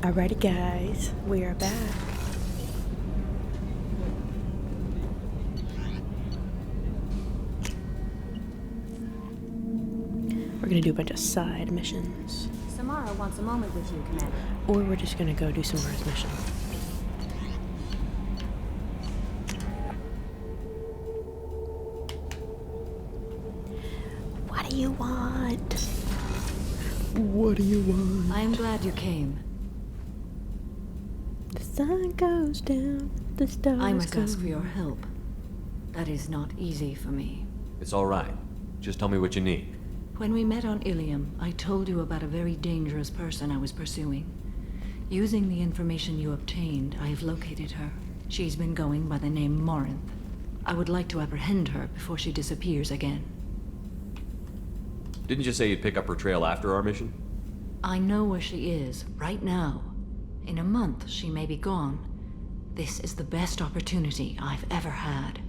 Alrighty guys, we are back. We're gonna do a bunch of side missions. Samara wants a moment with you, Commander. Or we're just gonna go do Samara's mission. What do you want? What do you want? I am glad you came. The sun goes down, the stars I must go ask for your help. That is not easy for me. It's all right. Just tell me what you need. When we met on Ilium, I told you about a very dangerous person I was pursuing. Using the information you obtained, I have located her. She's been going by the name Morinth. I would like to apprehend her before she disappears again. Didn't you say you'd pick up her trail after our mission? I know where she is, right now. In a month, she may be gone. This is the best opportunity I've ever had.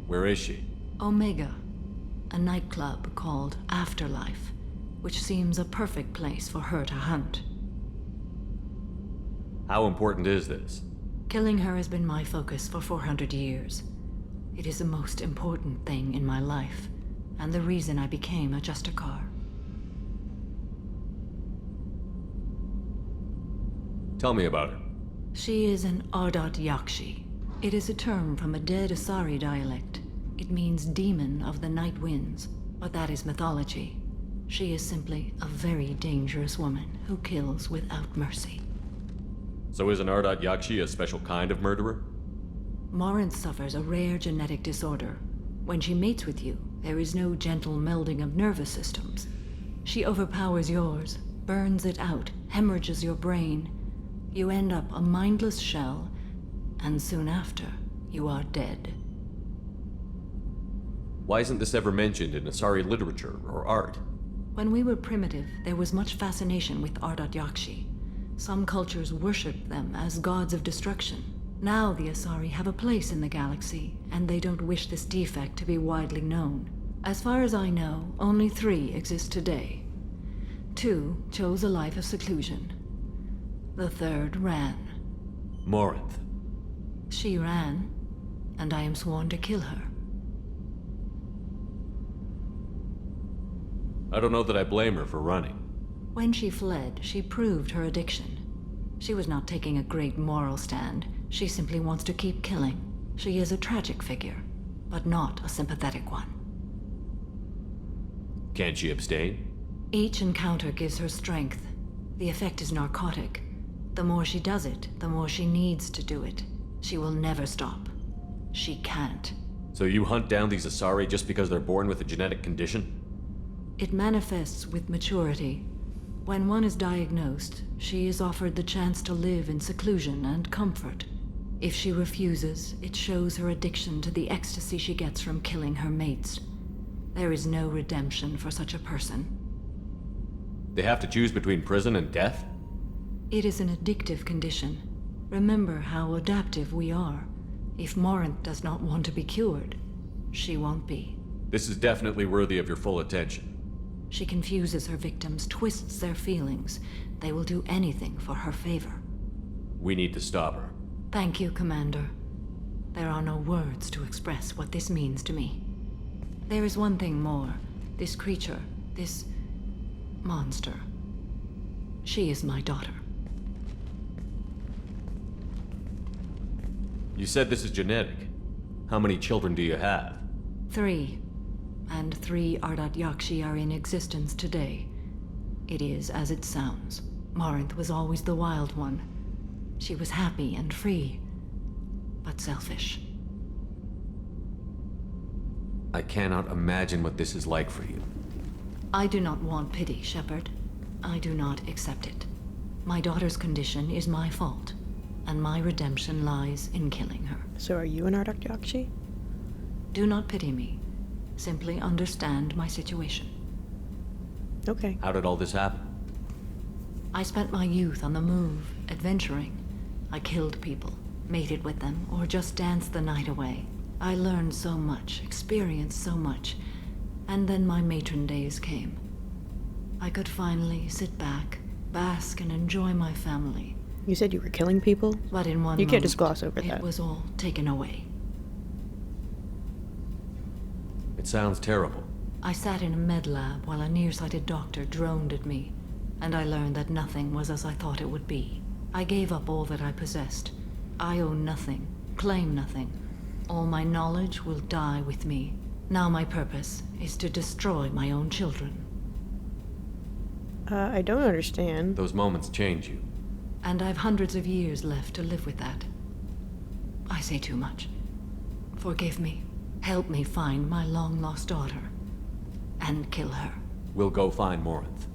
Where is she? Omega, a nightclub called Afterlife, which seems a perfect place for her to hunt. How important is this? Killing her has been my focus for 400 years. It is the most important thing in my life, and the reason I became a Justicar. Tell me about her. She is an Ardat Yakshi. It is a term from a dead Asari dialect. It means demon of the night winds, but that is mythology. She is simply a very dangerous woman who kills without mercy. So is an Ardat Yakshi a special kind of murderer? Morinth suffers a rare genetic disorder. When she mates with you, there is no gentle melding of nervous systems. She overpowers yours, burns it out, hemorrhages your brain. You end up a mindless shell, and soon after, you are dead. Why isn't this ever mentioned in Asari literature or art? When we were primitive, there was much fascination with Ardat Yakshi. Some cultures worshipped them as gods of destruction. Now the Asari have a place in the galaxy, and they don't wish this defect to be widely known. As far as I know, only 3 exist today. 2 chose a life of seclusion. The 3rd ran. Morinth. She ran, and I am sworn to kill her. I don't know that I blame her for running. When she fled, she proved her addiction. She was not taking a great moral stand. She simply wants to keep killing. She is a tragic figure, but not a sympathetic one. Can't she abstain? Each encounter gives her strength. The effect is narcotic. The more she does it, the more she needs to do it. She will never stop. She can't. So you hunt down these Asari just because they're born with a genetic condition? It manifests with maturity. When one is diagnosed, she is offered the chance to live in seclusion and comfort. If she refuses, it shows her addiction to the ecstasy she gets from killing her mates. There is no redemption for such a person. They have to choose between prison and death? It is an addictive condition. Remember how adaptive we are. If Morinth does not want to be cured, she won't be. This is definitely worthy of your full attention. She confuses her victims, twists their feelings. They will do anything for her favor. We need to stop her. Thank you, Commander. There are no words to express what this means to me. There is one thing more. This creature, this monster. She is my daughter. You said this is genetic. How many children do you have? 3. And 3 Ardat Yakshi are in existence today. It is as it sounds. Morinth was always the wild one. She was happy and free, but selfish. I cannot imagine what this is like for you. I do not want pity, Shepard. I do not accept it. My daughter's condition is my fault, and my redemption lies in killing her. So are you an Ardat Yakshi? Do not pity me. Simply understand my situation. Okay. How did all this happen? I spent my youth on the move, adventuring. I killed people, mated with them, or just danced the night away. I learned so much, experienced so much, and then my matron days came. I could finally sit back bask and enjoy my family. You said you were killing people? But in one You can't moment, just gloss over it that. was all taken away. It sounds terrible. I sat in a med lab while a nearsighted doctor droned at me, and I learned that nothing was as I thought it would be. I gave up all that I possessed. I own nothing, claim nothing. All my knowledge will die with me. Now my purpose is to destroy my own children. I don't understand. Those moments change you. And I've hundreds of years left to live with that. I say too much. Forgive me. Help me find my long-lost daughter. And kill her. We'll go find Morinth.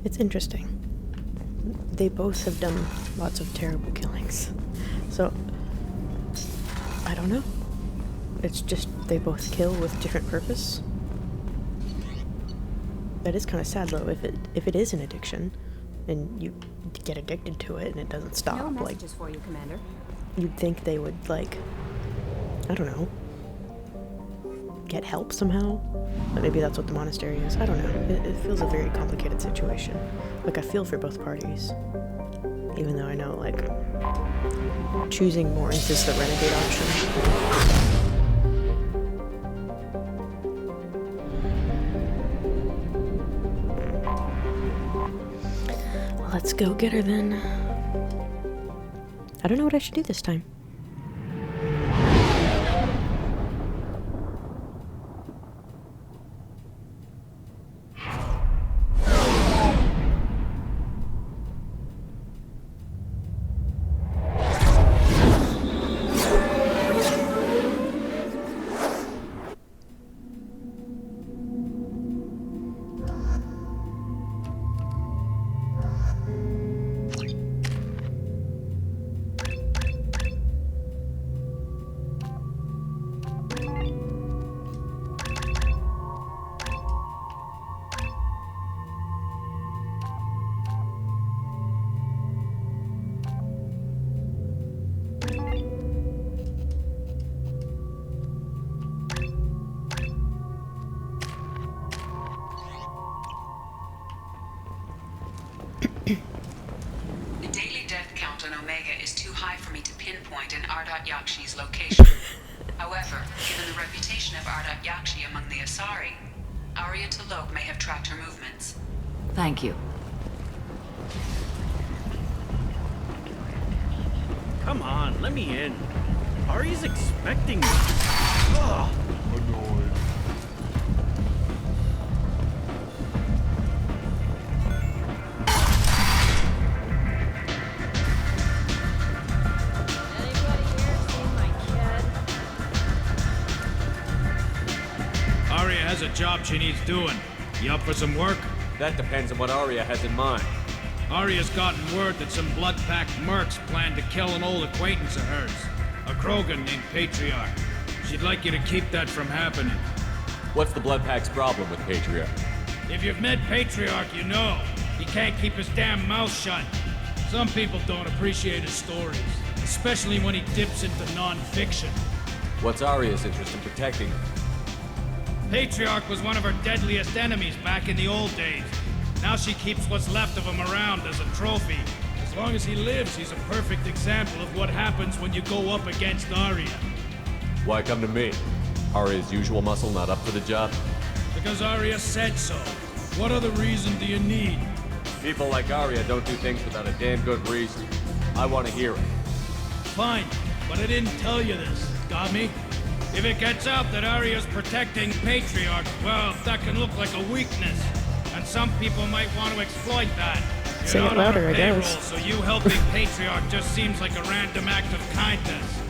It's interesting. They both have done lots of terrible killings. So, I don't know. It's just they both kill with different purpose. That is kind of sad though, if it is an addiction, and you get addicted to it and it doesn't stop. No messages for you, Commander. You'd think they would, like, I don't know, get help somehow. But maybe that's what the monastery is. I don't know. It feels a very complicated situation. Like, I feel for both parties. Even though I know, like, choosing Morinth is the renegade option. Let's go get her then. I don't know what I should do this time. The daily death count on Omega is too high for me to pinpoint an Ardat Yakshi's location. However, given the reputation of Ardat Yakshi among the Asari, Arya T'Loak may have tracked her movements. Thank you. Come on, let me in. Ari's expecting me. Ugh. Annoyed. Anybody here seen my kid? Arya has a job she needs doing. You up for some work? That depends on what Arya has in mind. Arya's gotten word that some blood-packed mercs plan to kill an old acquaintance of hers. A Krogan named Patriarch. She'd like you to keep that from happening. What's the Bloodpack's problem with Patriarch? If you've met Patriarch, you know. He can't keep his damn mouth shut. Some people don't appreciate his stories, especially when he dips into non-fiction. What's Arya's interest in protecting her? Patriarch was one of her deadliest enemies back in the old days. Now she keeps what's left of him around as a trophy. As long as he lives, he's a perfect example of what happens when you go up against Arya. Why come to me? Arya's usual muscle not up for the job? Because Arya said so. What other reason do you need? People like Arya don't do things without a damn good reason. I want to hear it. Fine, but I didn't tell you this. Got me? If it gets out that Arya's protecting Patriarch, well, that can look like a weakness. And some people might want to exploit that. Say You're it not on louder, a I payroll, guess. so you helping Patriarch just seems like a random act of kindness.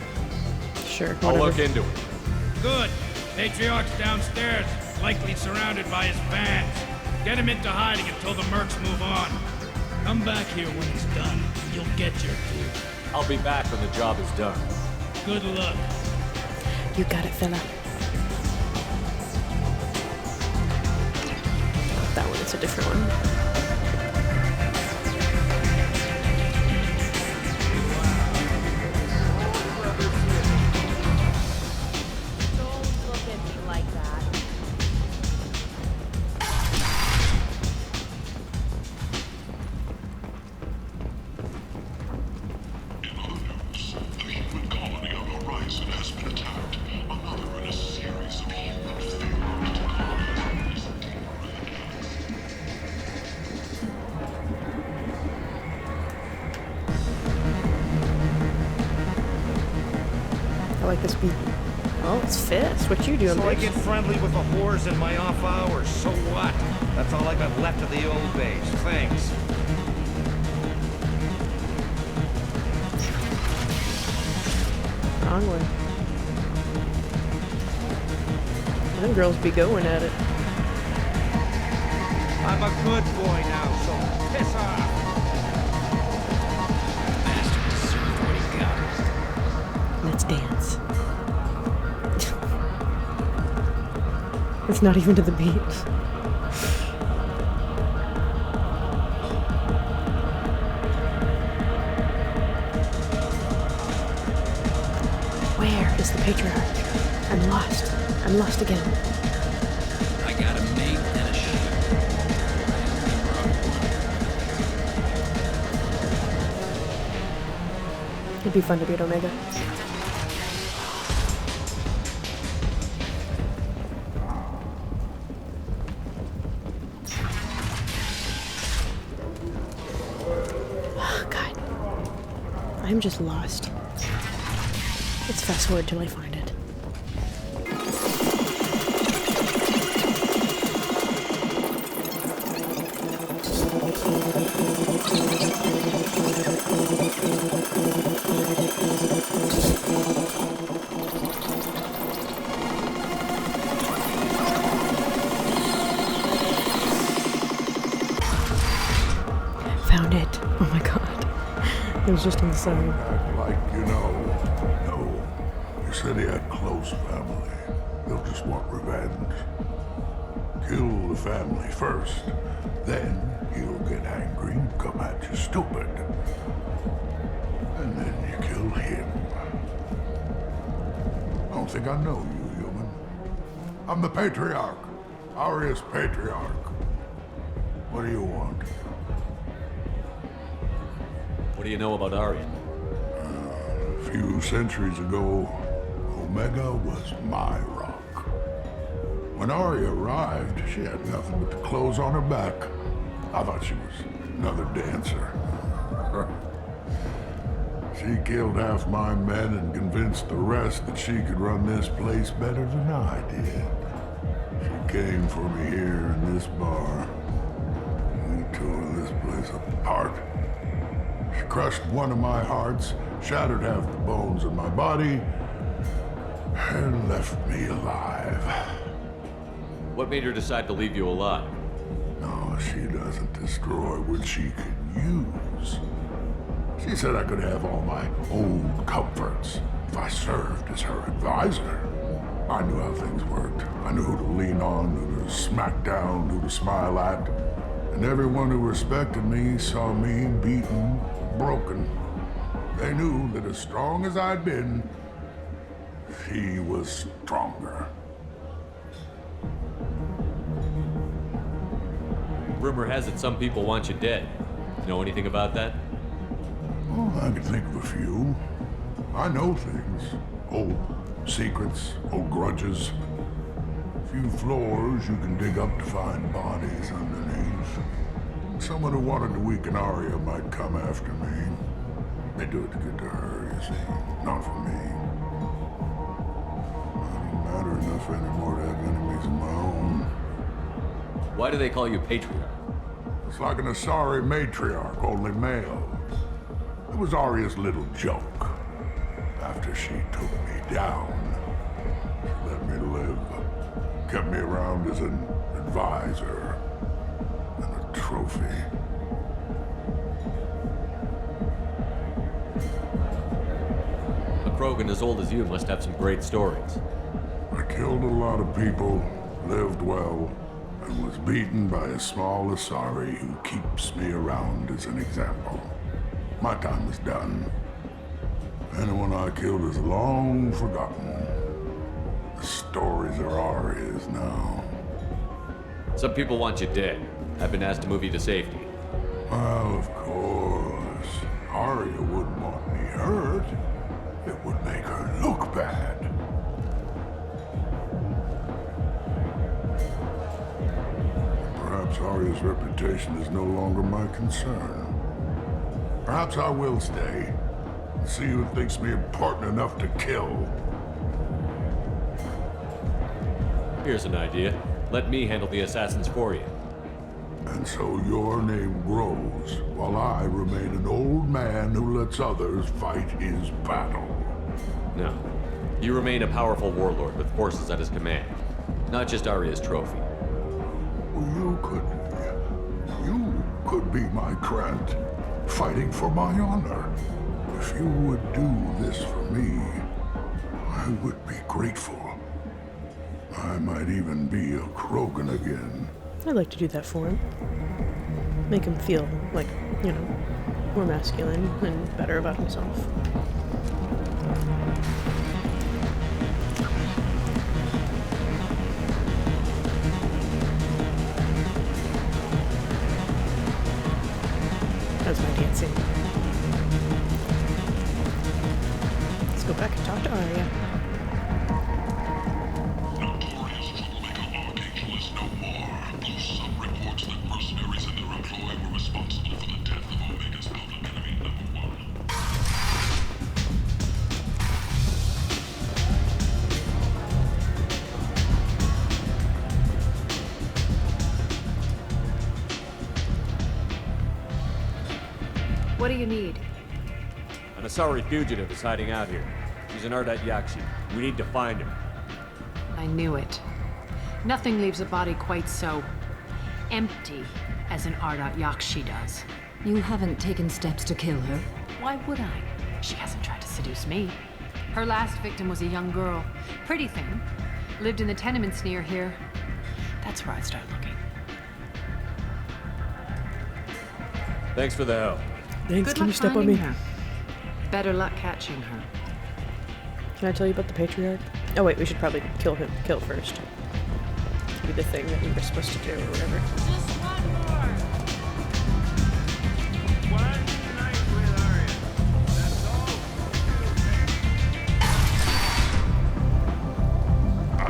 Sure, I'll whatever. look into it. Good. Patriarch's downstairs, likely surrounded by his fans. Get him into hiding until the mercs move on. Come back here when he's done. You'll get your due. I'll be back when the job is done. Good luck. You got it, fella. That one is a different one. Don't look at me like that. like this be... Oh, it's Fist. What you doing, So I bitch? get friendly with the whores in my off hours. So what? That's all I got left of the old days. Thanks. Wrong way. Them girls be going at it. I'm a good boy now, so piss off. Bastard deserved what he got. Let's dance. It's not even to the beat. Where is the patriarch? I'm lost. I'm lost again. I got a mate and a ship. It'd be fun to be at Omega. Oh, God. I'm just lost. Let's fast forward till I find it. Found it. Oh my God. It was just on the side. Act like you know. No. You said he had close family. They'll just want revenge. Kill the family first. Then he'll get angry and come at you stupid. And then you kill him. I don't think I know you, human. I'm the Patriarch. Aria's Patriarch. What do you want? What do you know about Arya? A few centuries ago, Omega was my rock. When Arya arrived, she had nothing but the clothes on her back. I thought she was another dancer. She killed half my men and convinced the rest that she could run this place better than I did. She came for me here in this bar. We tore this place apart. She crushed one of my hearts, shattered half the bones in my body, and left me alive. What made her decide to leave you alive? No, she doesn't destroy what she can use. She said I could have all my old comforts if I served as her advisor. I knew how things worked. I knew who to lean on, who to smack down, who to smile at. And everyone who respected me saw me beaten, broken. They knew that as strong as I'd been, she was stronger. Rumor has it some people want you dead. Know anything about that? Oh, I can think of a few. I know things. Old secrets, old grudges. A few floors you can dig up to find bodies underneath. Someone who wanted to weaken Arya might come after me. They do it to get to her, you see. Not for me. I don't matter enough anymore to have enemies of my own. Why do they call you Patriarch? It's like an Asari matriarch, only male. It was Arya's little joke. After she took me down, she let me live. Kept me around as an advisor and a trophy. A Krogan as old as you must have some great stories. I killed a lot of people, lived well, and was beaten by a small Asari who keeps me around as an example. My time is done. Anyone I killed is long forgotten. The stories are Arya's now. Some people want you dead. I've been asked to move you to safety. Well, of course. Arya wouldn't want me hurt. It would make her look bad. Perhaps Arya's reputation is no longer my concern. Perhaps I will stay and see who thinks me important enough to kill. Here's an idea. Let me handle the assassins for you. And so your name grows, while I remain an old man who lets others fight his battle. No. You remain a powerful warlord with forces at his command. Not just Arya's trophy. You could be my Krant, fighting for my honor. If you would do this for me, I would be grateful. I might even be a Krogan again. I'd like to do that for him. Make him feel like, more masculine and better about himself. That's my dancing. Let's go back and talk to Arya. What do you need? An Asari fugitive is hiding out here. He's an Ardat Yakshi. We need to find him. I knew it. Nothing leaves a body quite so empty as an Ardat Yakshi does. You haven't taken steps to kill her? Why would I? She hasn't tried to seduce me. Her last victim was a young girl. Pretty thing. Lived in the tenements near here. That's where I'd start looking. Thanks for the help. Thanks, Good can you luck step on finding me? her. Better luck catching her. Can I tell you about the Patriarch? Oh wait, we should probably kill first. Do the thing that we were supposed to do or whatever. Just one more. One night with Arya. That's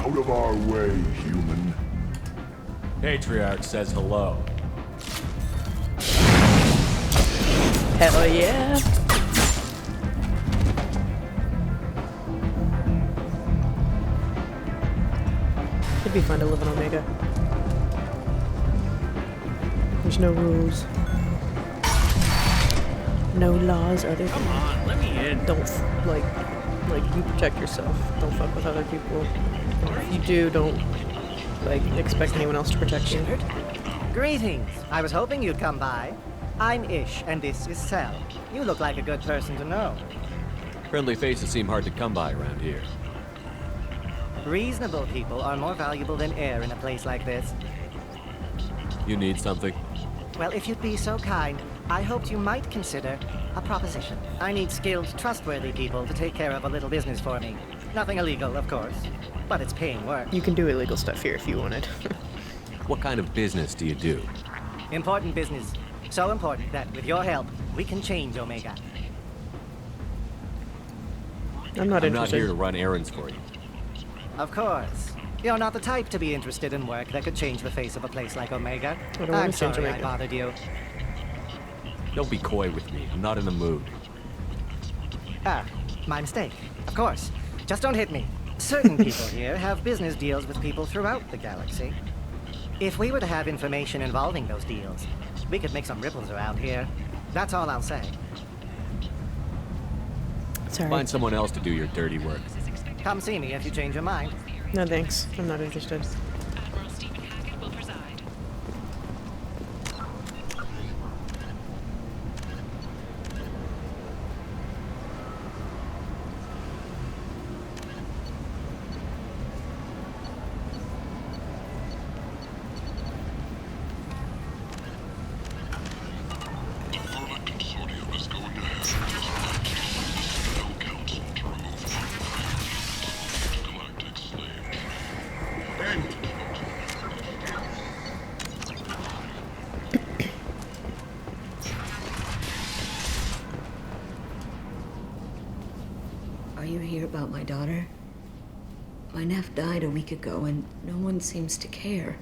all. Out of our way, human. Patriarch says hello. Hell yeah! It'd be fun to live in Omega. There's no rules. No laws other Come than on, let me in. don't like you protect yourself. Don't fuck with other people. If you do, don't expect anyone else to protect you. Greetings. I was hoping you'd come by. I'm Ish, and this is Sel. You look like a good person to know. Friendly faces seem hard to come by around here. Reasonable people are more valuable than air in a place like this. You need something? Well, if you'd be so kind, I hoped you might consider a proposition. I need skilled, trustworthy people to take care of a little business for me. Nothing illegal, of course, but it's paying work. You can do illegal stuff here if you wanted. What kind of business do you do? Important business. So important that, with your help, we can change Omega. I'm not I'm interested. not here to run errands for you. Of course. You're not the type to be interested in work that could change the face of a place like Omega. I don't want I'm to change sorry I Omega. bothered you. Don't be coy with me. I'm not in the mood. Ah, my mistake. Of course. Just don't hit me. Certain people here have business deals with people throughout the galaxy. If we were to have information involving those deals, we could make some ripples around here. That's all I'll say. Sorry. Find someone else to do your dirty work. Come see me if you change your mind. No thanks. I'm not interested. Admiral Stephen Hackett will preside. Are you here about my daughter? My nephew died a week ago and no one seems to care.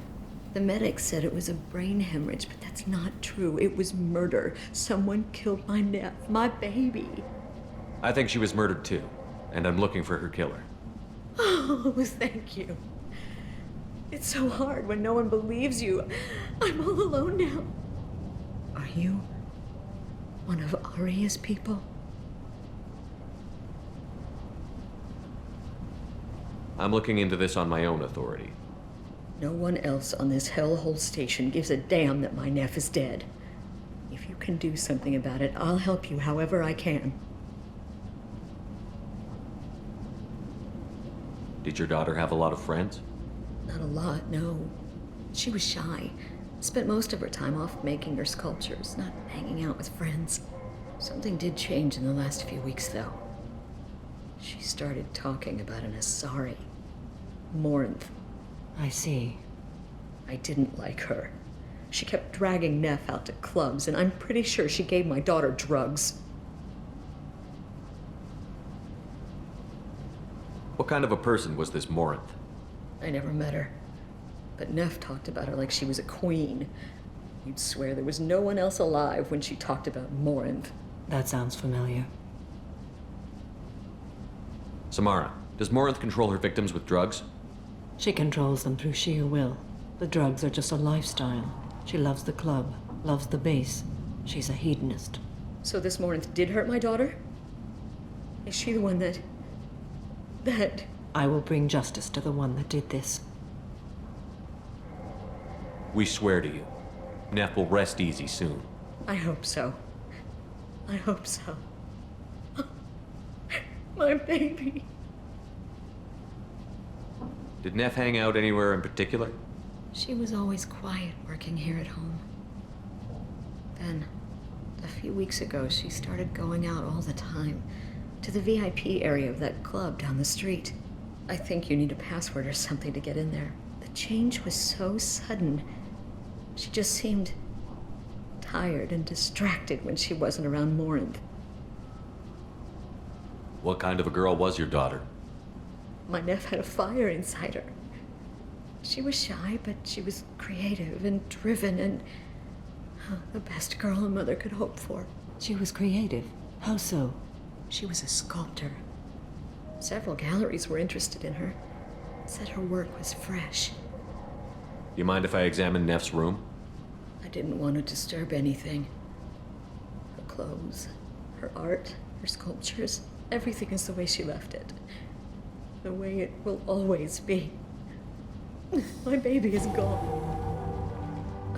The medics said it was a brain hemorrhage, but that's not true. It was murder. Someone killed my nephew, my baby. I think she was murdered too, and I'm looking for her killer. Oh, thank you. It's so hard when no one believes you. I'm all alone now. Are you one of Arya's people? I'm looking into this on my own authority. No one else on this hellhole station gives a damn that my nephew is dead. If you can do something about it, I'll help you however I can. Did your daughter have a lot of friends? Not a lot, no. She was shy. Spent most of her time off making her sculptures, not hanging out with friends. Something did change in the last few weeks, though. She started talking about an Asari. Morinth. I see. I didn't like her. She kept dragging Neff out to clubs, and I'm pretty sure she gave my daughter drugs. What kind of a person was this Morinth? I never met her. But Neff talked about her like she was a queen. You'd swear there was no one else alive when she talked about Morinth. That sounds familiar. Samara, does Morinth control her victims with drugs? She controls them through sheer will. The drugs are just a lifestyle. She loves the club, loves the base. She's a hedonist. So this Morinth did hurt my daughter? Is she the one that... I will bring justice to the one that did this. We swear to you. Neff will rest easy soon. I hope so. I hope so. My baby. Did Neff hang out anywhere in particular? She was always quiet working here at home. Then, a few weeks ago, she started going out all the time to the VIP area of that club down the street. I think you need a password or something to get in there. The change was so sudden. She just seemed tired and distracted when she wasn't around Morinth. What kind of a girl was your daughter? My nephew had a fire inside her. She was shy, but she was creative and driven and the best girl a mother could hope for. She was creative? How so? She was a sculptor. Several galleries were interested in her. Said her work was fresh. Do you mind if I examine Neff's room? I didn't want to disturb anything. Her clothes, her art, her sculptures, everything is the way she left it. The way it will always be. My baby is gone.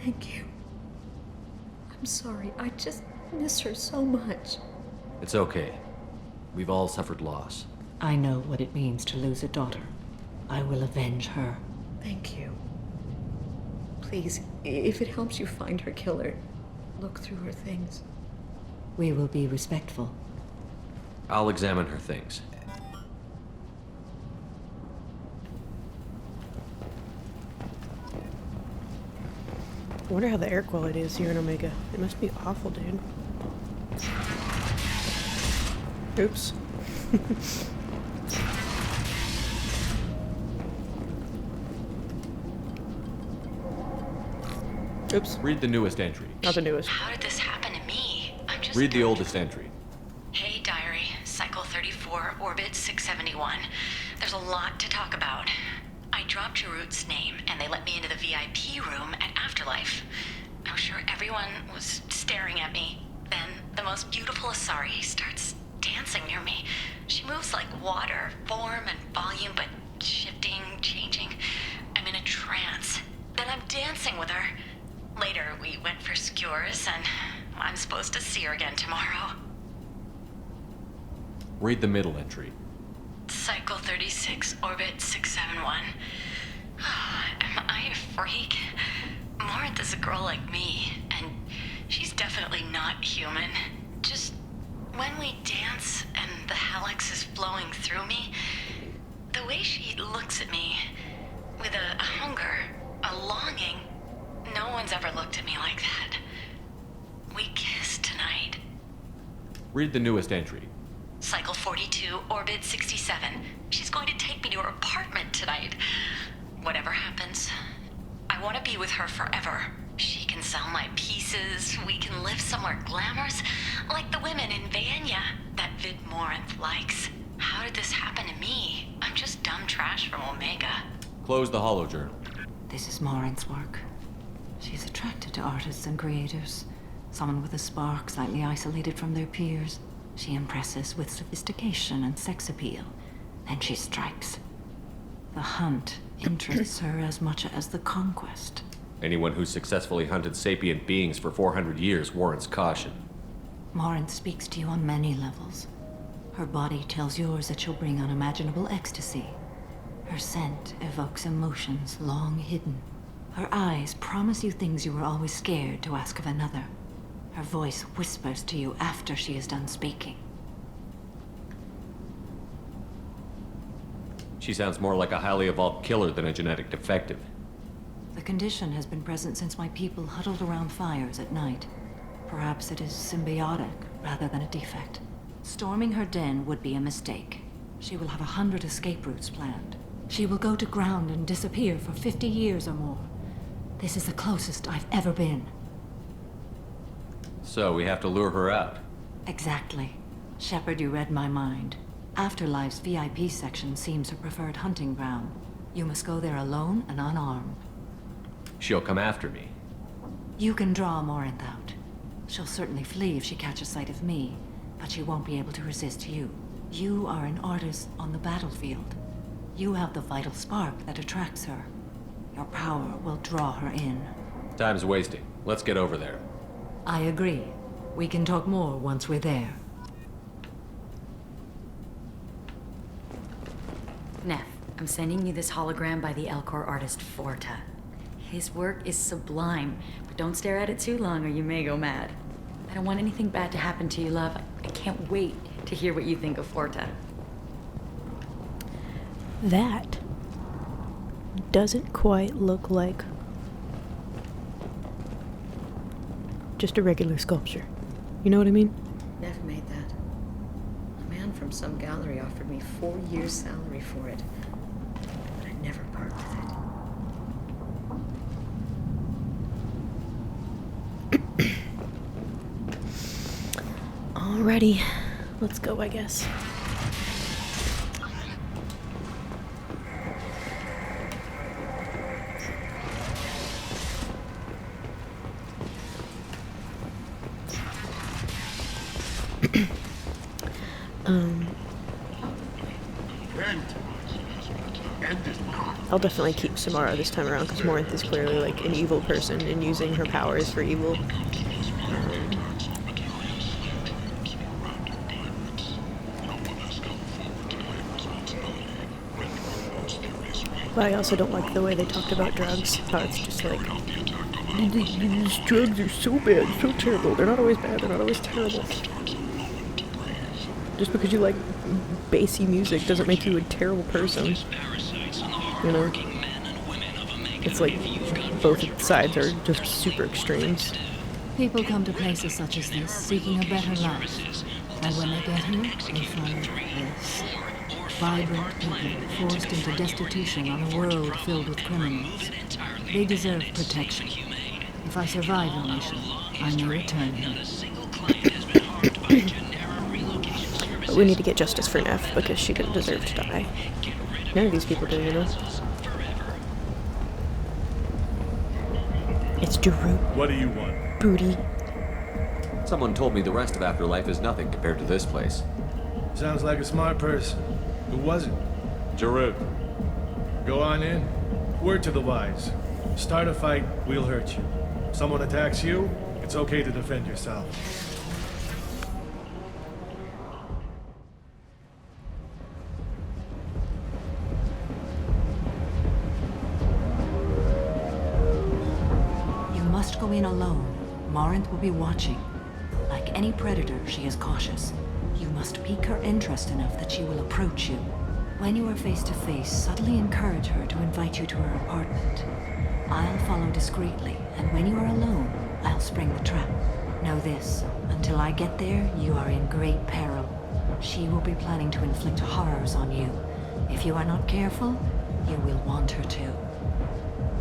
Thank you. I'm sorry, I just miss her so much. It's okay. We've all suffered loss. I know what it means to lose a daughter. I will avenge her. Thank you. Please, if it helps you find her killer, look through her things. We will be respectful. I'll examine her things. I wonder how the air quality is here in Omega. It must be awful, dude. Oops. Oops. Read the newest entry. Not the newest. How did this happen to me? I'm just... Read the oldest entry. Hey, diary. Cycle 34, orbit 671. There's a lot to talk about. I dropped Jarut's name, and they let me into the VIP room at Afterlife. I'm sure everyone was staring at me. Then the most beautiful Asari starts dancing near me. She moves like water, form and volume, but shifting, changing. I'm in a trance. Then I'm dancing with her. Later, we went for skewers, and I'm supposed to see her again tomorrow. Read the middle entry. Cycle 36, orbit 671. Am I a freak? Morinth is a girl like me, and she's definitely not human. Just when we dance and the helix is flowing through me, the way she looks at me with a hunger, a longing, no one's ever looked at me like that. We kissed tonight. Read the newest entry. Cycle 42, orbit 67. She's going to take me to her apartment tonight. Whatever happens, I want to be with her forever. She can sell my pieces. We can live somewhere glamorous, like the women in Vanya that Vid Morinth likes. How did this happen to me? I'm just dumb trash from Omega. Close the holo journal. This is Morin's work. She's attracted to artists and creators. Someone with a spark, slightly isolated from their peers. She impresses with sophistication and sex appeal. Then she strikes. The hunt interests her as much as the conquest. Anyone who's successfully hunted sapient beings for 400 years warrants caution. Morin speaks to you on many levels. Her body tells yours that she'll bring unimaginable ecstasy. Her scent evokes emotions long hidden. Her eyes promise you things you were always scared to ask of another. Her voice whispers to you after she is done speaking. She sounds more like a highly evolved killer than a genetic defective. The condition has been present since my people huddled around fires at night. Perhaps it is symbiotic rather than a defect. Storming her den would be a mistake. She will have 100 escape routes planned. She will go to ground and disappear for 50 years or more. This is the closest I've ever been. So we have to lure her out. Exactly. Shepard, you read my mind. Afterlife's VIP section seems her preferred hunting ground. You must go there alone and unarmed. She'll come after me. You can draw Morinth out. She'll certainly flee if she catches sight of me, but she won't be able to resist you. You are an artist on the battlefield. You have the vital spark that attracts her. Your power will draw her in. Time's wasting. Let's get over there. I agree. We can talk more once we're there. Neff, I'm sending you this hologram by the Elcor artist Forta. His work is sublime, but don't stare at it too long or you may go mad. I don't want anything bad to happen to you, love. I can't wait to hear what you think of Forta. That doesn't quite look like just a regular sculpture. You know what I mean? Neff made that. A man from some gallery offered me 4 years' salary for it, but I never part with it. Alrighty, let's go, I guess. I'll definitely keep Samara this time around because Morinth is clearly like an evil person and using her powers for evil. But I also don't like the way they talked about drugs. How it's just like, these drugs are so bad, so terrible. They're not always bad, they're not always terrible. Just because you like bassy music doesn't make you a terrible person. You know? It's like both sides are just super extremes. People come to places such as this seeking a better life. And when they get here, they find this. Vibrant people forced into destitution on a world filled with criminals. They deserve protection. If I survive the mission, I may return here. But we need to get justice for Neff because she didn't deserve to die. None of these people do, you know? It's Daru. What do you want? Booty. Someone told me the rest of Afterlife is nothing compared to this place. Sounds like a smart person. Who was it? Jarut. Go on in. Word to the wise. Start a fight, we'll hurt you. Someone attacks you, it's okay to defend yourself. You must go in alone. Morinth will be watching. Like any predator, she is cautious. You must pique her interest enough that she will approach you. When you are face to face, subtly encourage her to invite you to her apartment. I'll follow discreetly, and when you are alone, I'll spring the trap. Know this, until I get there, you are in great peril. She will be planning to inflict horrors on you. If you are not careful, you will want her to.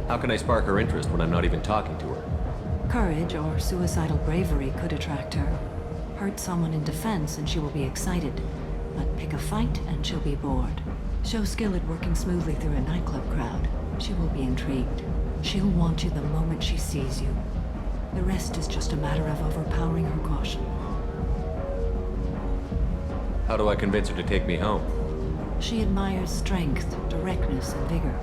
How can I spark her interest when I'm not even talking to her? Courage or suicidal bravery could attract her. Hurt someone in defense and she will be excited, but pick a fight and she'll be bored. Show skill at working smoothly through a nightclub crowd. She will be intrigued. She'll want you the moment she sees you. The rest is just a matter of overpowering her caution. How do I convince her to take me home? She admires strength, directness, and vigor.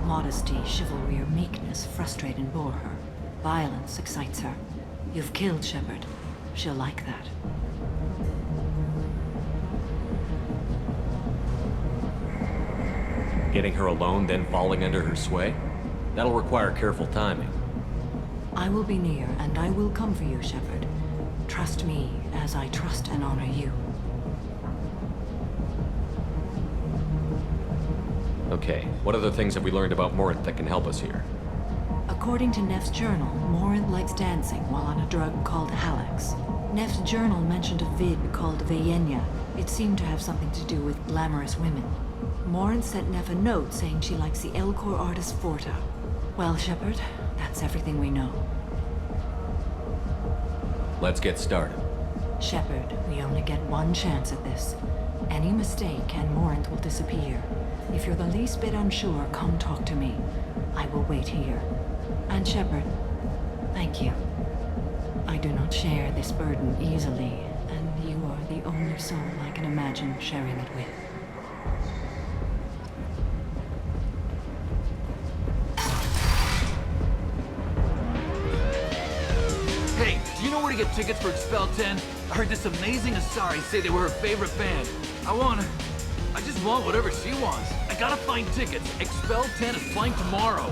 Modesty, chivalry, or meekness frustrate and bore her. Violence excites her. You've killed Shepard. She'll like that. Getting her alone, then falling under her sway? That'll require careful timing. I will be near, and I will come for you, Shepard. Trust me, as I trust and honor you. Okay, what other things have we learned about Morinth that can help us here? According to Neff's journal, Morinth likes dancing while on a drug called Halax. Neff's journal mentioned a vid called Vayenya. It seemed to have something to do with glamorous women. Morinth sent Neff a note saying she likes the Elcor artist Forta. Well, Shepard, that's everything we know. Let's get started. Shepard, we only get one chance at this. Any mistake and Morinth will disappear. If you're the least bit unsure, come talk to me. I will wait here. And Shepard, thank you. I do not share this burden easily, and you are the only soul I can imagine sharing it with. Hey, do you know where to get tickets for Expel 10? I heard this amazing Asari say they were her favorite band. I just want whatever she wants. I gotta find tickets. Expel 10 is playing tomorrow.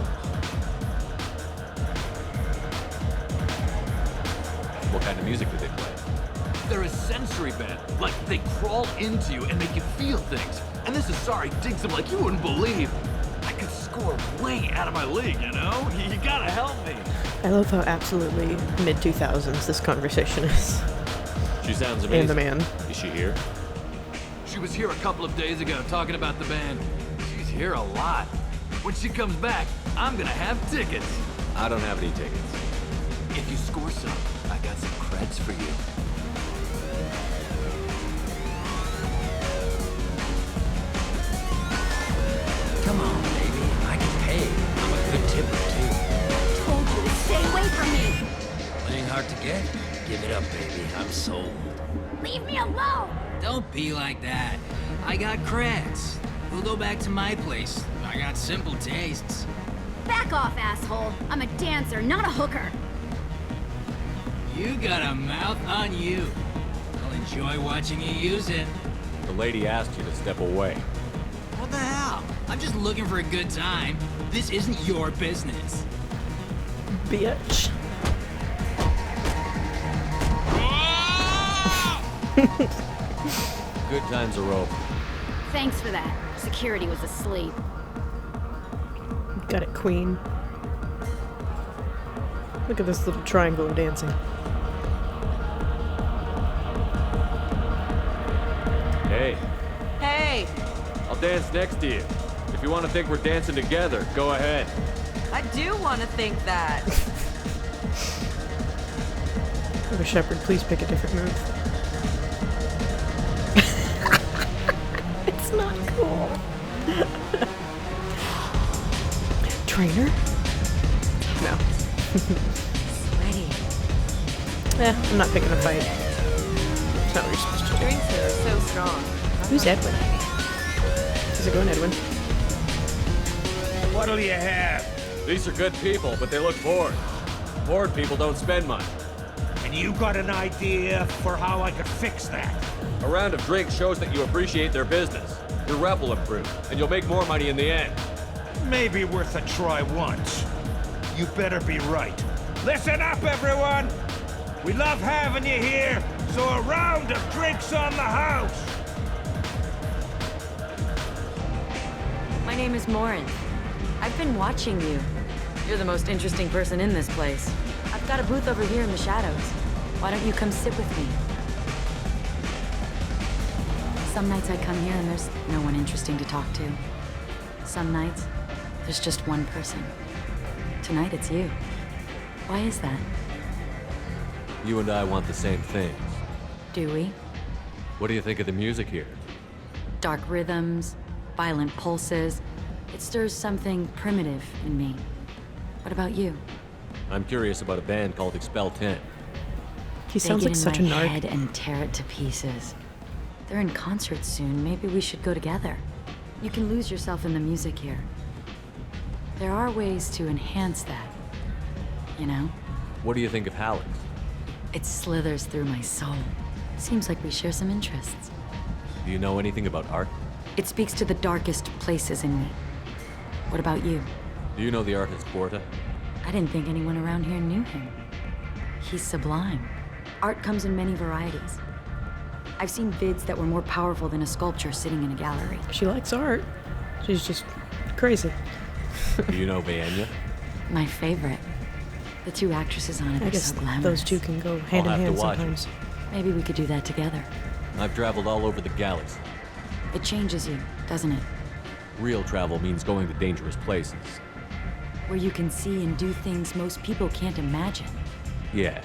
What kind of music do they play? They're a sensory band. Like, they crawl into you and make you feel things. And this Asari digs them like you wouldn't believe. I could score way out of my league, you know? You gotta help me. I love how absolutely mid-2000s this conversation is. She sounds amazing. And the man. Is she here? She was here a couple of days ago talking about the band. She's here a lot. When she comes back, I'm gonna have tickets. I don't have any tickets. If you score some, I got some creds for you. Come on, baby. I can pay. I'm a good tipper, too. Told you to stay away from me! Playing hard to get? Give it up, baby. I'm sold. Leave me alone! Don't be like that. I got creds. We'll go back to my place. I got simple tastes. Back off, asshole. I'm a dancer, not a hooker. You got a mouth on you. I'll enjoy watching you use it. The lady asked you to step away. What the hell? I'm just looking for a good time. This isn't your business. Bitch. Good times are over. Thanks for that. Security was asleep. Got it, queen. Look at this little triangle of dancing. Hey, Hey, I'll dance next to you. If you want to think we're dancing together, go ahead. I do want to think that. Oh, Shepard, please pick a different move. It's not cool. Trainer? No. Sweaty. I'm not picking a fight. It's not what you're supposed to do. Drinks here are so strong. Who's Edwin? How's it going, Edwin? What'll you have? These are good people, but they look bored. Bored people don't spend money. And you got an idea for how I could fix that? A round of drinks shows that you appreciate their business. Your rep will improve, and you'll make more money in the end. Maybe worth a try once. You better be right. Listen up, everyone! We love having you here, so a round of drinks on the house! My name is Morinth. I've been watching you. You're the most interesting person in this place. I've got a booth over here in the shadows. Why don't you come sit with me? Some nights I come here and there's no one interesting to talk to. Some nights, there's just one person. Tonight it's you. Why is that? You and I want the same things. Do we? What do you think of the music here? Dark rhythms, violent pulses. It stirs something primitive in me. What about you? I'm curious about a band called Expel 10. He sounds like such a They get in my narc. head and tear it to pieces. They're in concert soon. Maybe we should go together. You can lose yourself in the music here. There are ways to enhance that. You know? What do you think of Hallex? It slithers through my soul. Seems like we share some interests. Do you know anything about art? It speaks to the darkest places in me. What about you? Do you know the artist Porta? I didn't think anyone around here knew him. He's sublime. Art comes in many varieties. I've seen vids that were more powerful than a sculpture sitting in a gallery. She likes art. She's just crazy. Do you know Vaenya? My favorite. The two actresses on it I are guess so glamorous. those two can go hand in I'll have hand to watch it. sometimes. Maybe we could do that together. I've traveled all over the galaxy. It changes you, doesn't it? Real travel means going to dangerous places. Where you can see and do things most people can't imagine. Yes.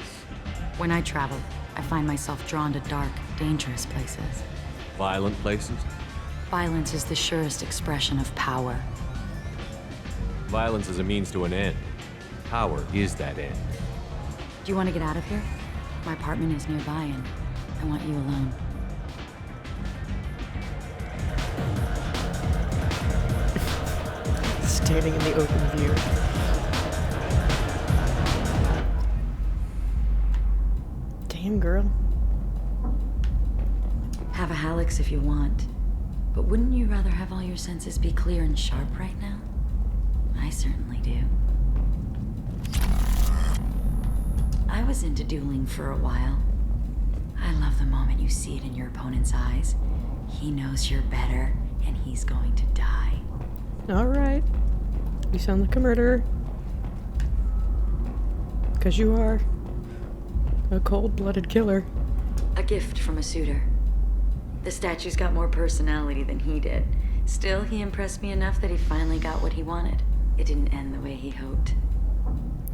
When I travel, I find myself drawn to dark, dangerous places. Violent places? Violence is the surest expression of power. Violence is a means to an end. Power is that end. Do you want to get out of here? My apartment is nearby and I want you alone. Standing in the open view. Damn, girl. Have a Hallex if you want. But wouldn't you rather have all your senses be clear and sharp right now? I certainly do. I was into dueling for a while. I love the moment you see it in your opponent's eyes. He knows you're better, and he's going to die. Alright. You sound like a murderer. Because you are a cold-blooded killer. A gift from a suitor. The statue's got more personality than he did. Still, he impressed me enough that he finally got what he wanted. It didn't end the way he hoped.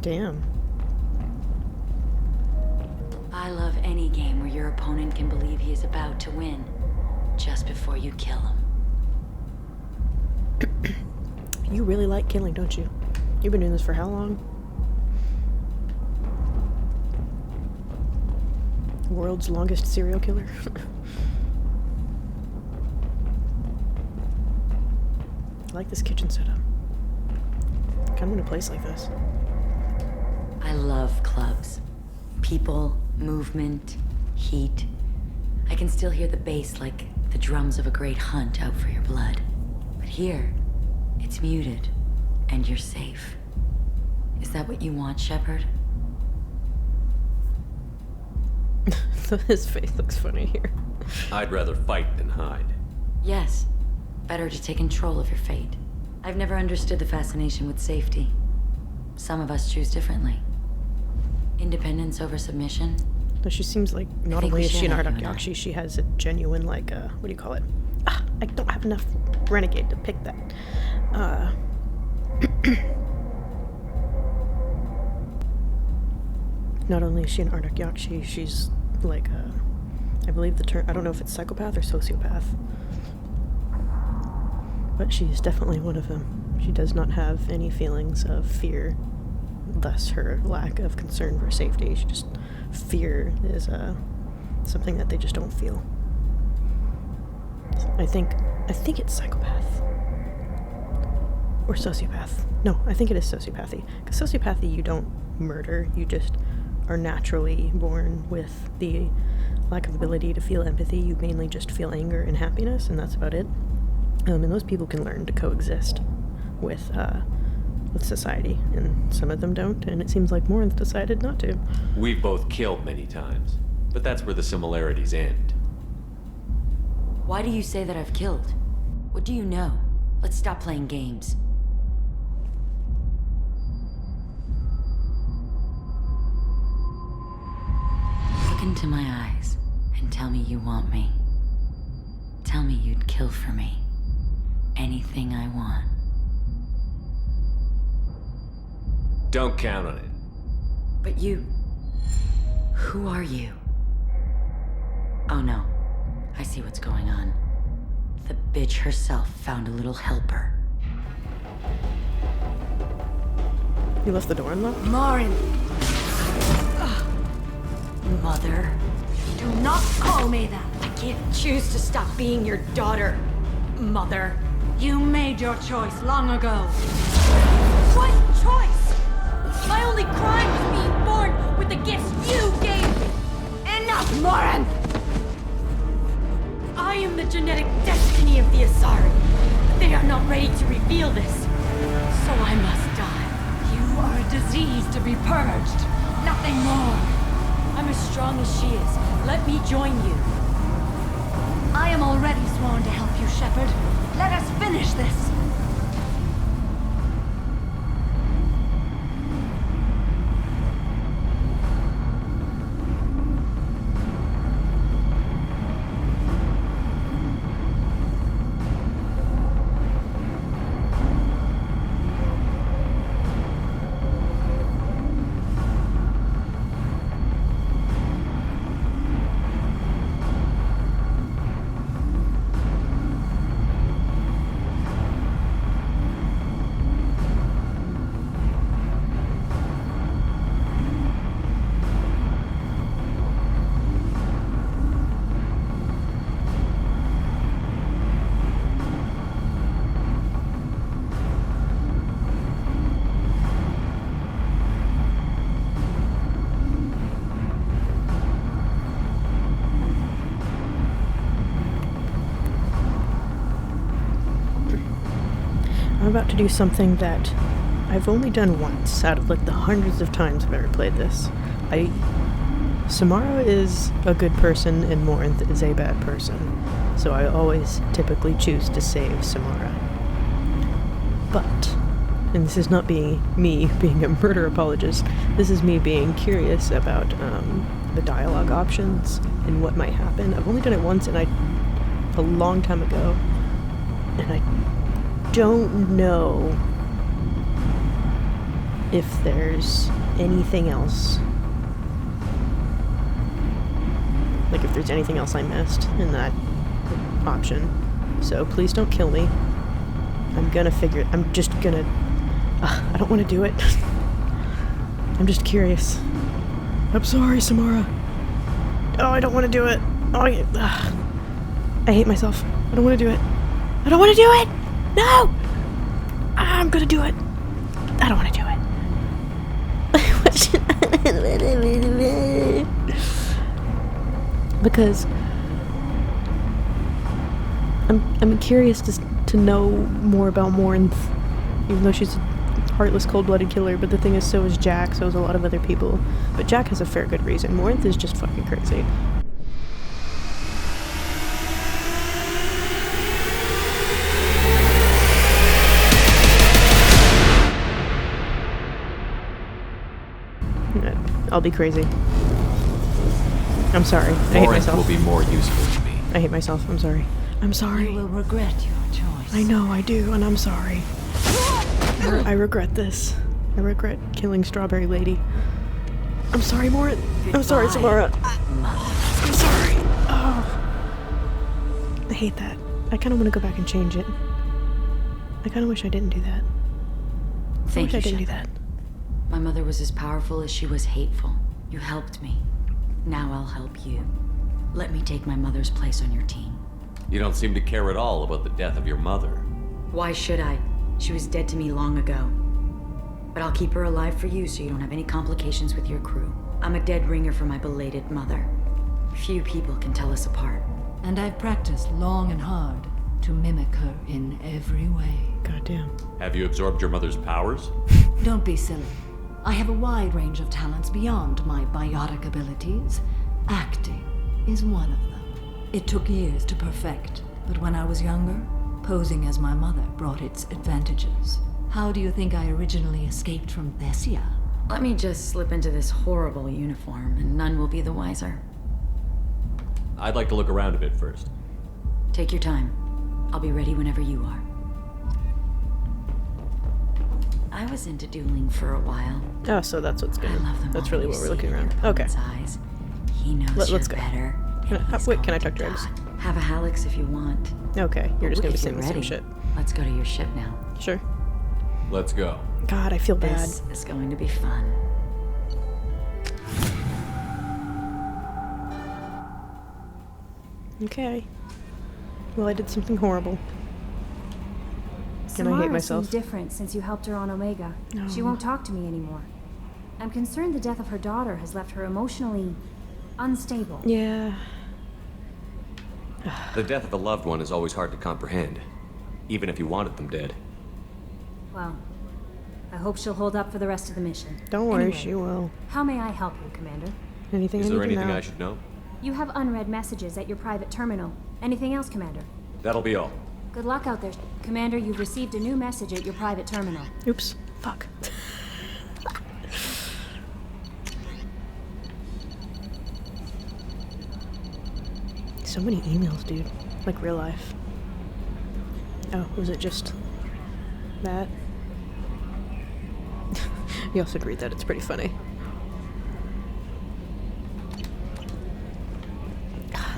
Damn. I love any game where your opponent can believe he is about to win, just before you kill him. You really like killing, don't you? You've been doing this for how long? World's longest serial killer? I like this kitchen setup. Kind of in a place like this. I love clubs. People, movement, heat. I can still hear the bass like the drums of a great hunt out for your blood. But here, it's muted, and you're safe. Is that what you want, Shepard? His face looks funny here. I'd rather fight than hide. Yes. Better to take control of your fate. I've never understood the fascination with safety. Some of us choose differently. Independence over submission. But she seems like not think only we is she an share that, Ardak you and I. Yakshi, she has a genuine, like, what do you call it? Ah, I don't have enough renegade to pick that. Not only is she an Ardak Yakshi, she's like, I believe the term, I don't know if it's psychopath or sociopath. But she's definitely one of them. She does not have any feelings of fear, thus her lack of concern for safety. She just, fear is something that they just don't feel. I think it's psychopath. Or sociopath. No, I think it is sociopathy. Because sociopathy, you don't murder, you just are naturally born with the lack of ability to feel empathy. You mainly just feel anger and happiness, and that's about it. And those people can learn to coexist with society, and some of them don't, and it seems like more have decided not to. We've both killed many times, but that's where the similarities end. Why do you say that I've killed? What do you know? Let's stop playing games. Look into my eyes and tell me you want me. Tell me you'd kill for me. Anything I want. Don't count on it. But you... Who are you? Oh no. I see what's going on. The bitch herself found a little helper. You left the door unlocked? Morin, Mother, do not call me that. I can't choose to stop being your daughter, Mother. You made your choice long ago. What choice? My only crime was being born with the gifts you gave me. Enough, Morin! I am the genetic destiny of the Asari. But they are not ready to reveal this. So I must die. You are a disease to be purged. Nothing more. I'm as strong as she is. Let me join you. I am already sworn to help you, Shepard. Let us finish this. I'm about to do something that I've only done once out of like the hundreds of times I've ever played this. Samara is a good person and Morinth is a bad person, so I always typically choose to save Samara. But, and this is not me being a murder apologist, this is me being curious about the dialogue options and what might happen. I've only done it once and a long time ago, and I don't know if there's anything else. Like if there's anything else I missed in that option. So please don't kill me. I'm just gonna... I don't want to do it. I'm just curious. I'm sorry, Samara. Oh, I don't want to do it. Oh, I hate myself. I don't want to do it. I don't want to do it! No! I'm gonna do it. I don't want to do it. Because I'm curious to know more about Morinth, even though she's a heartless, cold-blooded killer. But the thing is, so is Jack, so is a lot of other people. But Jack has a fair good reason. Morinth is just fucking crazy. I'll be crazy. I'm sorry. I hate myself. will be more useful to me. I hate myself. I'm sorry. I'm sorry. You will regret your choice. I know I do, and I'm sorry. I regret this. I regret killing Strawberry Lady. I'm sorry, Morin. I'm sorry, Samara. I'm sorry. Oh. I hate that. I kind of want to go back and change it. I kind of wish I didn't do that. I wish I didn't do that. My mother was as powerful as she was hateful. You helped me. Now I'll help you. Let me take my mother's place on your team. You don't seem to care at all about the death of your mother. Why should I? She was dead to me long ago. But I'll keep her alive for you so you don't have any complications with your crew. I'm a dead ringer for my belated mother. Few people can tell us apart. And I've practiced long and hard to mimic her in every way. Goddamn. Have you absorbed your mother's powers? Don't be silly. I have a wide range of talents beyond my biotic abilities. Acting is one of them. It took years to perfect, but when I was younger, posing as my mother brought its advantages. How do you think I originally escaped from Thessia? Let me just slip into this horrible uniform, and none will be the wiser. I'd like to look around a bit first. Take your time. I'll be ready whenever you are. I was into dueling for a while. Oh, so that's what's going on. That's really what we're looking around. Okay. Eyes. He knows Let's go. better. Wait, can I talk to Eggs? Have a Hallex if you want. Okay, you're just gonna be If saying you're the same ready, shit. let's go to your ship now. Sure. Let's go to your ship now. Sure. Let's go. God, I feel bad. This is going to be fun. Okay. Well, I did something horrible. And I hate Samara myself. seems different since you helped her on Omega. She No. won't talk to me anymore. I'm concerned the death of her daughter has left her emotionally unstable. Yeah. The death of a loved one is always hard to comprehend, even if you wanted them dead. Well, I hope she'll hold up for the rest of the mission. Don't worry, Anyway, she will. How may I help you, Commander? Anything Is I there need to anything know. I should know? You have unread messages at your private terminal. Anything else, Commander? That'll be all. Good luck out there. Commander, you've received a new message at your private terminal. Oops. Fuck. So many emails, dude. Like real life. Oh, was it just that? You also should read that. It's pretty funny.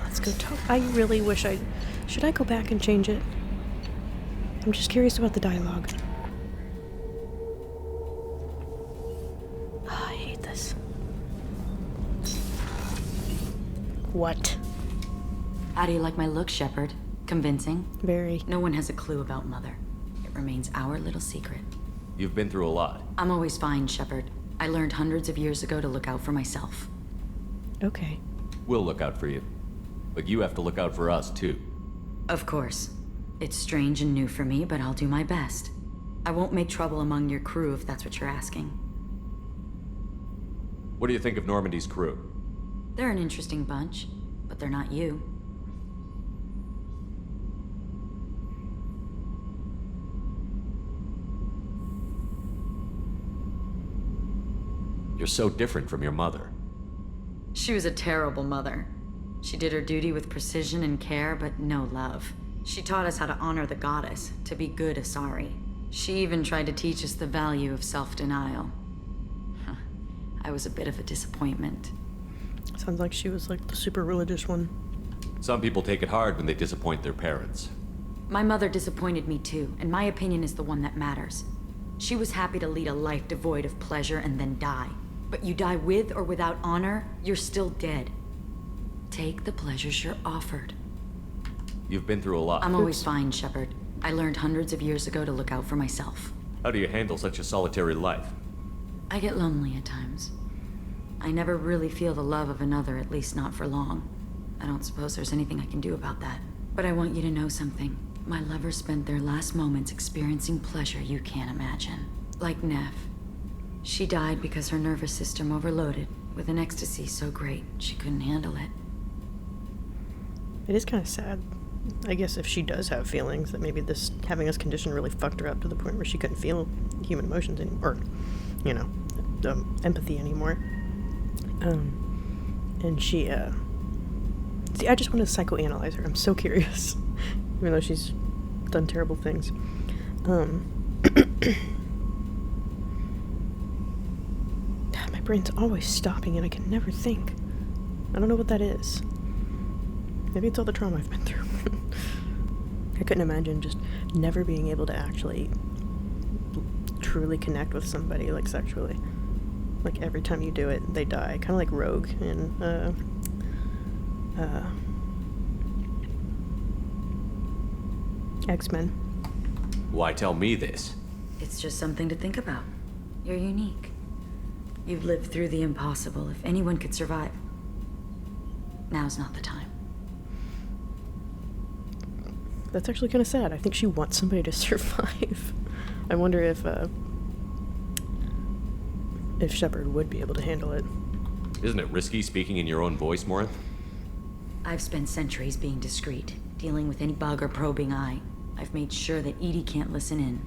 Let's go talk. I really wish I... Should I go back and change it? I'm just curious about the dialogue. Oh, I hate this. What? How do you like my look, Shepard? Convincing? Very. No one has a clue about Mother. It remains our little secret. You've been through a lot. I'm always fine, Shepard. I learned hundreds of years ago to look out for myself. Okay. We'll look out for you. But you have to look out for us, too. Of course. It's strange and new for me, but I'll do my best. I won't make trouble among your crew if that's what you're asking. What do you think of Normandy's crew? They're an interesting bunch, but they're not you. You're so different from your mother. She was a terrible mother. She did her duty with precision and care, but no love. She taught us how to honor the goddess, to be good Asari. She even tried to teach us the value of self-denial. I was a bit of a disappointment. Sounds like she was like the super religious one. Some people take it hard when they disappoint their parents. My mother disappointed me too, and my opinion is the one that matters. She was happy to lead a life devoid of pleasure and then die. But you die with or without honor, you're still dead. Take the pleasures you're offered. You've been through a lot. I'm always fine, Shepard. I learned hundreds of years ago to look out for myself. How do you handle such a solitary life? I get lonely at times. I never really feel the love of another, at least not for long. I don't suppose there's anything I can do about that. But I want you to know something. My lovers spent their last moments experiencing pleasure you can't imagine. Like Neff. She died because her nervous system overloaded with an ecstasy so great she couldn't handle it. It is kind of sad. I guess if she does have feelings, that maybe this having this condition really fucked her up to the point where she couldn't feel human emotions anymore, or, you know, empathy anymore. And she, see, I just want to psychoanalyze her. I'm so curious, even though she's done terrible things. My brain's always stopping and I can never think. I don't know what that is. Maybe it's all the trauma I've been through. I couldn't imagine just never being able to actually truly connect with somebody, like, sexually. Like, every time you do it, they die. Kind of like Rogue in, X-Men. Why tell me this? It's just something to think about. You're unique. You've lived through the impossible. If anyone could survive, now's not the time. That's actually kind of sad. I think she wants somebody to survive. I wonder if Shepard would be able to handle it. Isn't it risky speaking in your own voice, Morinth? I've spent centuries being discreet, dealing with any bug or probing eye. I've made sure that Edie can't listen in.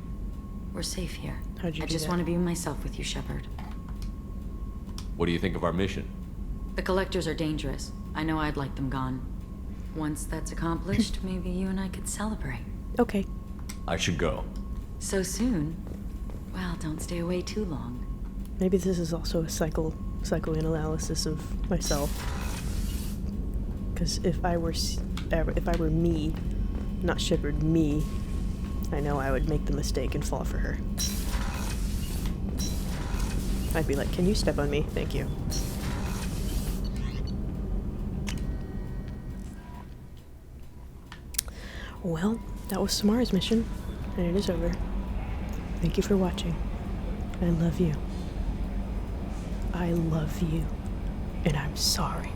We're safe here. How'd you I do just that? want to be myself with you, Shepard. What do you think of our mission? The Collectors are dangerous. I know I'd like them gone. Once that's accomplished, maybe you and I could celebrate. Okay. I should go. So soon? Well, don't stay away too long. Maybe this is also a psychoanalysis of myself. Because if I were if I were me, not Shepard, me, I know I would make the mistake and fall for her. I'd be like, can you step on me? Thank you. Well, that was Samara's mission, and it is over. Thank you for watching. I love you. I love you. And I'm sorry.